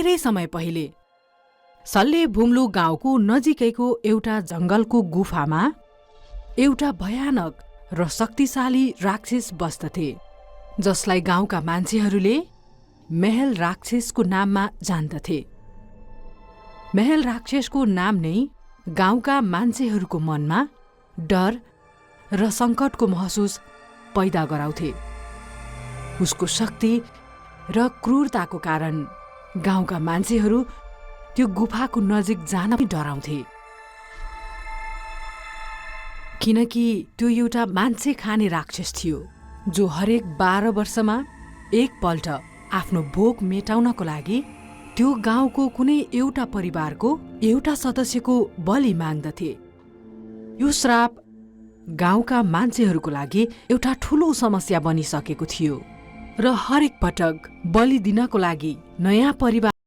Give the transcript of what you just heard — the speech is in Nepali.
धेरै समय पहिले सल्लेभुम्लु गाउँको नजिकैको एउटा जंगलको गुफामा एउटा भयानक र शक्तिशाली राक्षस बस्दथे, जसलाई गाउँका मान्छेहरूले महल राक्षसको नाममा जान्दथे। महल राक्षसको नाम नै गाउँका मान्छेहरूको मनमा डर र सङ्कटको महसुस पैदा गराउँथे। उसको शक्ति र क्रूरताको कारण गाउँका मान्छेहरू त्यो गुफाको नजिक जान पनि डराउँथे, किनकि त्यो एउटा मान्छे खाने राक्षस थियो जो हरेक 12 वर्षमा एकपल्ट आफ्नो भोक मेटाउनको लागि त्यो गाउँको कुनै एउटा परिवारको एउटा सदस्यको बलि माग्दथे। यो श्राप गाउँका मान्छेहरूको लागि एउटा ठूलो समस्या बनिसकेको थियो र हरेक पटक बलि दिनको लागि नयाँ परिवार